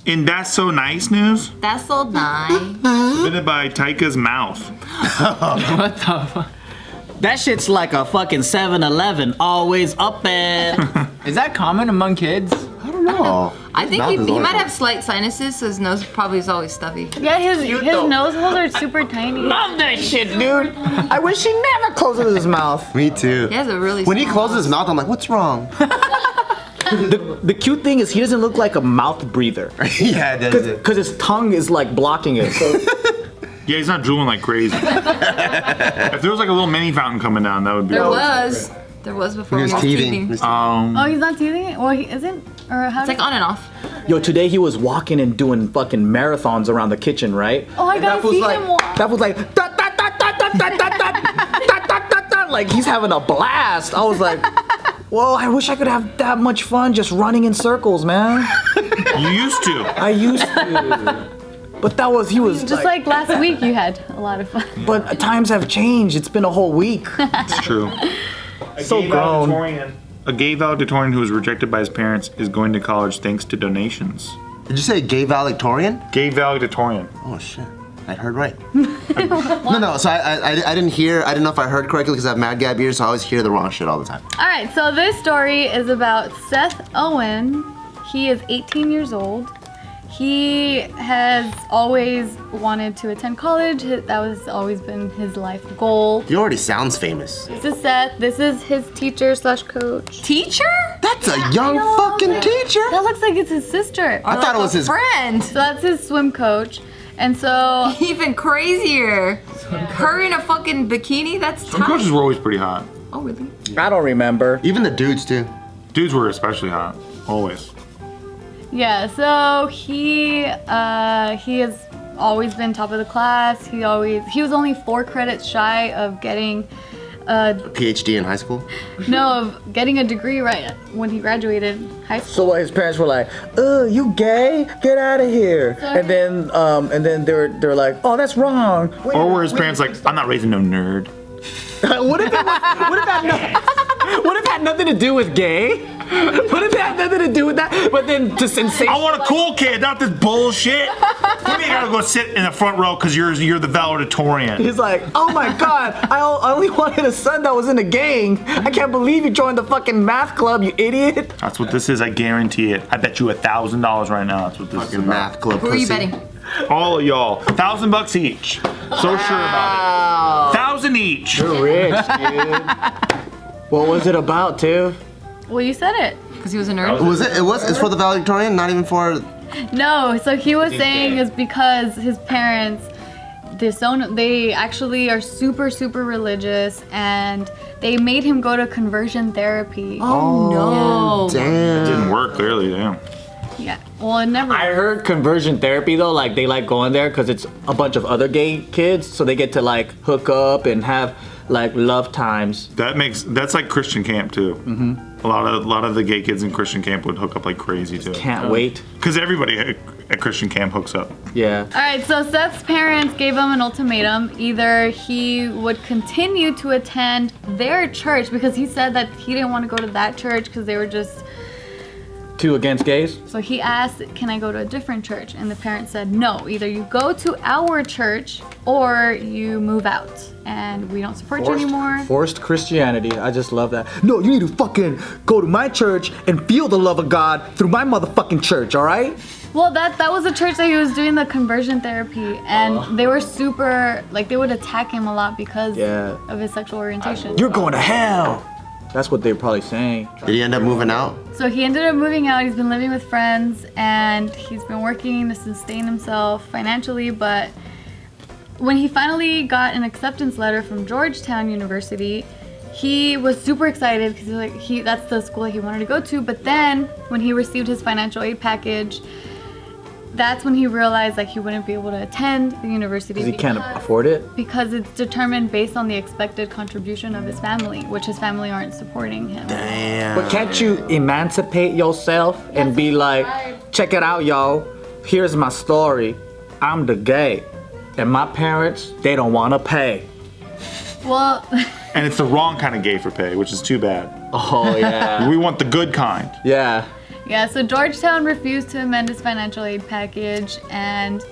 In That's So Nice news, That's so nice. submitted by Taika's Mouth. What the fuck? That shit's like a fucking 7-Eleven, always up and. Is that common among kids? I don't know. I think he might have slight sinuses, so his nose probably is always stuffy. Yeah, his nose holes are super tiny. Love that shit, dude. I wish he never closes his mouth. Me too. He has a really When he small closes his mouth, I'm like, what's wrong? The cute thing is he doesn't look like a mouth breather. Yeah, it does. Because his tongue is like blocking it. So. Yeah, he's not drooling like crazy. If there was like a little mini fountain coming down, that would be. There was before He he was was teething. teething. Oh, he's not teething? Well, he isn't? Or how It's like on and off. Yo, today he was walking and doing fucking marathons around the kitchen, right? Oh, I gotta see him walk. That was like da da da da da da da da da da da, like he's having a blast. I was like, whoa, I wish I could have that much fun just running in circles, man. You used to. I used to. But he was Just like last week, you had a lot of fun. But times have changed. It's been a whole week. It's true. So grown. A gay valedictorian who was rejected by his parents is going to college thanks to donations. Did you say gay valedictorian? Gay valedictorian. Oh shit. I heard right. No. So I didn't hear. I didn't know if I heard correctly because I have mad gab ears, so I always hear the wrong shit all the time. All right, so this story is about Seth Owen. He is 18 years old. He has always wanted to attend college. That was always been his life goal. He already sounds famous. This is Seth. This is his teacher / coach. Teacher? That's a young fucking teacher. That looks like it's his sister. I thought it was his friend. So that's his swim coach. And so Even crazier. Her in a fucking bikini? That's Some tight. coaches were always pretty hot. Oh, really? I don't remember. Even the dudes too. Dudes were especially hot. Always. yeah, so he has always been top of the class. He was only 4 credits shy of getting PhD in high school. of getting a degree right when he graduated high school. So his parents were like, you gay? Get out of here. And then they're like, oh, that's wrong. Or were his parents like, I'm not raising no nerd. What if it had nothing to do with gay? What if it had nothing to do with that? But then to sensation. I want a cool kid, not this bullshit. You mean I gotta go sit in the front row because you're the valedictorian. He's like, oh my god, I only wanted a son that was in a gang. I can't believe you joined the fucking math club, you idiot. That's what this is, I guarantee it. I bet you $1,000 right now. That's what this is Fucking about. math club. Who are you pussy. betting? All of y'all. $1,000 each. So sure about it. 1,000 each. You're rich, dude. What was it about, Tiff? Well, you said it. Because he was a nerd? It's for the valedictorian, not even for. No, so he was saying is because his parents they actually are super religious and they made him go to conversion therapy. Oh, no. Damn. Didn't work, clearly, damn. Yeah. Well, it never. I heard conversion therapy though, like they like going there because it's a bunch of other gay kids, so they get to like hook up and have like love times. That's like Christian camp too. Mm-hmm. A lot of the gay kids in Christian camp would hook up like crazy too. Can't wait. Because everybody at Christian camp hooks up. Yeah. All right, so Seth's parents gave him an ultimatum. Either he would continue to attend their church because he said that he didn't want to go to that church because they were just. Two against gays? So he asked, can I go to a different church? And the parents said, no, either you go to our church or you move out and we don't support you anymore. Forced Christianity. I just love that. No, you need to fucking go to my church and feel the love of God through my motherfucking church, all right? Well, that was the church that he was doing the conversion therapy, and they were super, like, they would attack him a lot because of his sexual orientation. You're going to hell. That's what they're probably saying. Did he end up moving out? So he ended up moving out. He's been living with friends, and he's been working to sustain himself financially, but when he finally got an acceptance letter from Georgetown University, he was super excited because that's the school he wanted to go to, but then when he received his financial aid package, that's when he realized like he wouldn't be able to attend the university Because he can't afford it? because it's determined based on the expected contribution of his family, which his family aren't supporting him. Damn. But can't you emancipate yourself and be like, check it out, y'all. Here's my story. I'm the gay. And my parents, they don't want to pay. Well, And it's the wrong kind of gay for pay, which is too bad. Oh, yeah. We want the good kind. Yeah. Yeah, so Georgetown refused to amend his financial aid package, and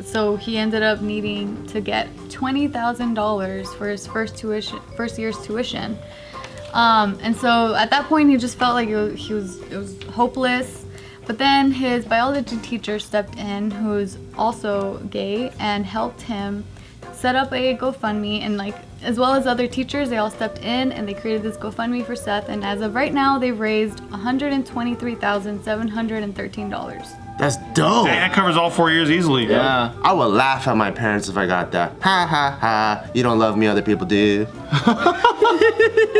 so he ended up needing to get $20,000 for his first year's tuition. And so at that point, he just felt like it was hopeless. But then his biology teacher stepped in, who's also gay, and helped him set up a GoFundMe, and like as well as other teachers, they all stepped in and they created this GoFundMe for Seth. And as of right now, they've raised $123,713. That's dope. Dang, that covers all 4 years easily. Yeah. I would laugh at my parents if I got that. Ha ha ha. You don't love me, other people do.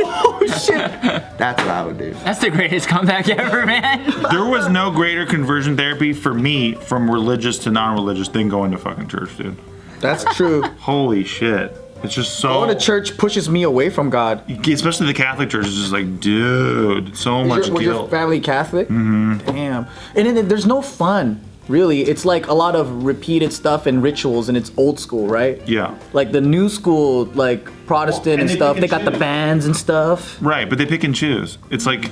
Oh shit. That's what I would do. That's the greatest comeback ever, man. There was no greater conversion therapy for me from religious to non-religious than going to fucking church, dude. That's true. Holy shit. It's just so... Going to church pushes me away from God. Especially the Catholic Church is just like, dude, so much Was your guilt. family Catholic? Mm-hmm. Damn. And then there's no fun, really. It's like a lot of repeated stuff and rituals, and it's old school, right? Yeah. Like the new school, like Protestant and and they stuff, pick they and got the choose. bands and stuff. Right, but they pick and choose. It's like,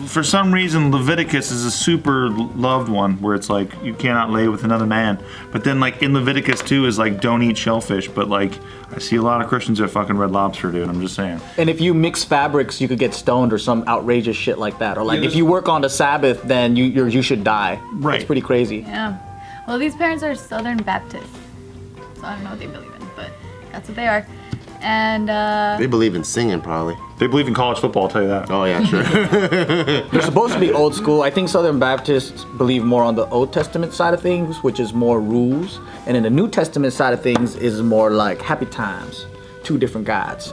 for some reason, Leviticus is a super loved one where it's like, you cannot lay with another man. But then, like, in Leviticus 2 is like, don't eat shellfish. But, like, I see a lot of Christians at fucking Red Lobster, dude. I'm just saying. And if you mix fabrics, you could get stoned or some outrageous shit like that. Or like if you work on the Sabbath, then you should die. Right. It's pretty crazy. Yeah. Well, these parents are Southern Baptists, so I don't know what they believe in, but that's what they are. And They believe in singing, probably. They believe in college football, I'll tell you that. Oh, yeah, sure. They're supposed to be old school. I think Southern Baptists believe more on the Old Testament side of things, which is more rules. And in the New Testament side of things is more like happy times. Two different gods.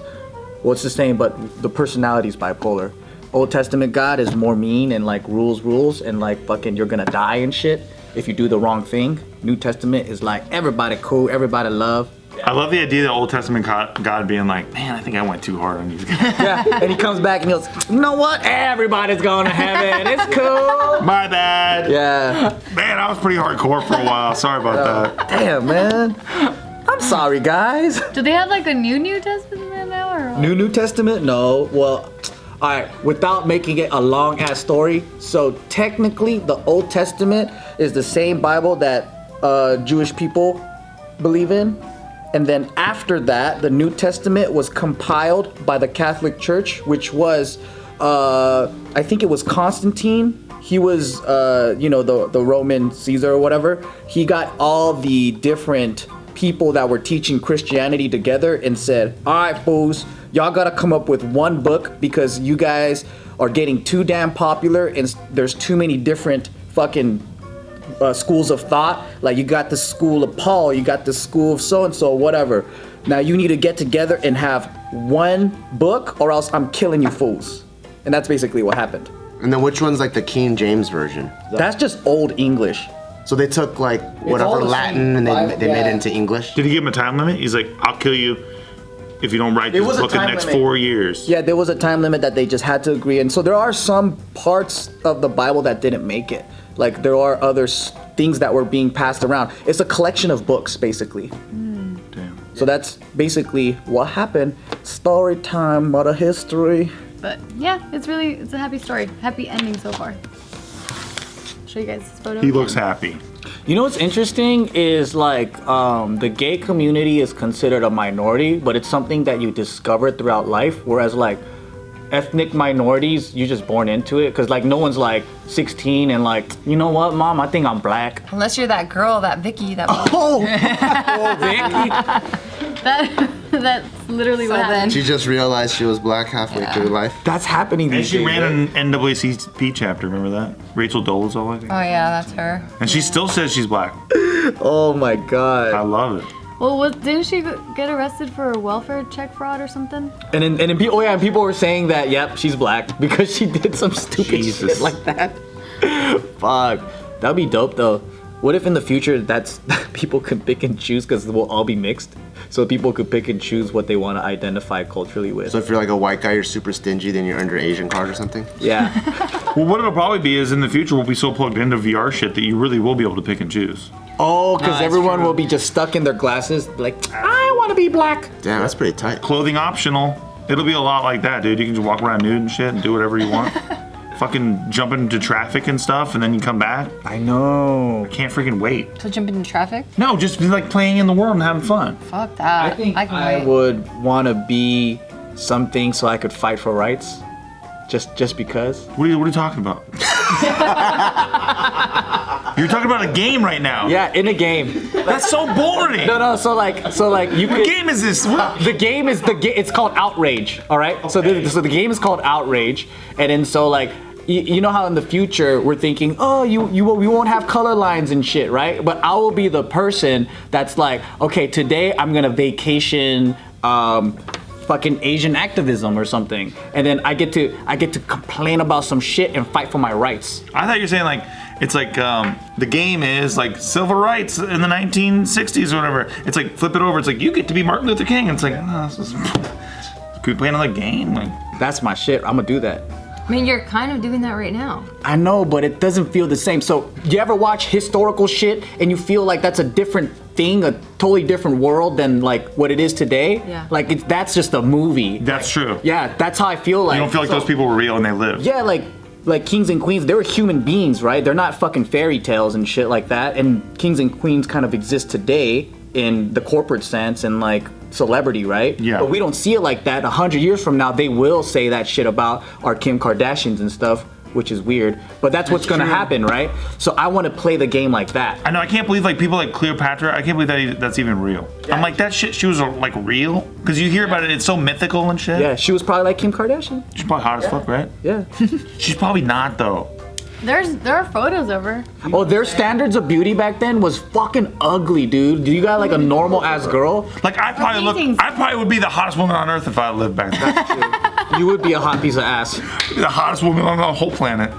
Well, it's the same, but the personality's bipolar. Old Testament God is more mean and like rules, and like fucking you're gonna die and shit if you do the wrong thing. New Testament is like everybody cool, everybody love. I love the idea of the Old Testament God being like, man, I think I went too hard on these guys. Yeah, and he comes back and he goes, you know what? Everybody's going to heaven. It's cool. My bad. Yeah. Man, I was pretty hardcore for a while. Sorry about that. Damn, man. I'm sorry, guys. do they have like a New Testament now, or what? New Testament? No. Well, all right. Without making it a long ass story, so technically, the Old Testament is the same Bible that Jewish people believe in, and then after that, the New Testament was compiled by the Catholic Church, which was, I think it was Constantine. He was, the Roman Caesar or whatever. He got all the different people that were teaching Christianity together and said, all right, fools, y'all gotta come up with one book because you guys are getting too damn popular and there's too many different fucking schools of thought. Like you got the school of Paul, you got the school of so-and-so, whatever. Now you need to get together and have one book or else I'm killing you fools. And that's basically what happened. And then which one's like the King James version? That's just old English. So they took like all whatever the Latin same and they Bible, made it yeah. into English? Did he give him a time limit? He's like, I'll kill you if you don't write this was a book in the time next limit. 4 years. Yeah, there was a time limit that they just had to agree. And so there are some parts of the Bible that didn't make it. Like there are other things that were being passed around. It's a collection of books, basically. Damn. So that's basically what happened. Story time, mother history. But yeah, it's a happy story. Happy ending so far. Show you guys this photo. He looks happy. You know what's interesting is like the gay community is considered a minority, but it's something that you discover throughout life. Whereas like ethnic minorities, you're just born into it. Cause like no one's like 16 and like, you know what, mom, I think I'm black. Unless you're that girl, that Vicky, that Oh, Vicky. That's literally what happened. She just realized she was black halfway through life. That's happening And these she days. ran right? an NAACP chapter, remember that? Rachel Dolezal, I think. Oh yeah, that's her. And she still says she's black. Oh my I god. love it. Well, didn't she get arrested for a welfare check fraud or something? And then people, and people were saying that, yep, she's black because she did some stupid Jesus. shit like that. Fuck, that'd be dope though. What if in the future that's people could pick and choose because we'll all be mixed, so people could pick and choose what they want to identify culturally with. So if you're like a white guy, you're super stingy, then you're under Asian card or something? Yeah. Well, what it'll probably be is in the future we'll be so plugged into VR shit that you really will be able to pick and choose. Oh, because that's everyone true. will be just stuck in their glasses, like I want to be black. Damn, that's pretty tight. Clothing optional. It'll be a lot like that, dude. You can just walk around nude and shit and do whatever you want. fucking jumping into traffic and stuff, and then you come back. I know. Can't freaking wait. To jump into traffic? No, just be like playing in the world and having fun. Fuck that. I think can I wait. would want to be something so I could fight for rights. Just because. What are you talking about? You're talking about a game right now. Yeah, in a game. That's so boring. No. So like you What could. game is this? What? The game is it's called Outrage. All right. So the game is called Outrage, and then so like. You know how in the future we're thinking, oh, we won't have color lines and shit, right? But I will be the person that's like, okay, today I'm gonna vacation fucking Asian activism or something, and then I get to complain about some shit and fight for my rights. I thought you were saying like it's like the game is like civil rights in the 1960s or whatever. It's like flip it over. It's like you get to be Martin Luther King. And it's like, no, could we play another game? Like That's my shit. I'm gonna do that. I mean, you're kind of doing that right now. I know, but it doesn't feel the same. So, you ever watch historical shit and you feel like that's a different thing, a totally different world than like what it is today? Yeah. Like that's just a movie. that's true. Yeah, that's how I feel like. You don't feel like those people were real and they lived. Yeah, like kings and queens, they were human beings, right? They're not fucking fairy tales and shit like that. And kings and queens kind of exist today in the corporate sense and like celebrity, right? Yeah. But we don't see it like that. 100 years from now, they will say that shit about our Kim Kardashians and stuff, which is weird. But that's what's gonna happen, right? So I want to play the game like that. I know. I can't believe like people like Cleopatra. I can't believe that's even real. Yeah. I'm like that shit. She was like real because you hear about it. It's so mythical and shit. Yeah, she was probably like Kim Kardashian. She's probably hot as fuck, right? Yeah. She's probably not though. There are photos of her. Oh, their standards of beauty back then was fucking ugly, dude. You got like a normal ass girl. Like I probably would be the hottest woman on earth if I lived back then. You would be a hot piece of ass. The hottest woman on the whole planet.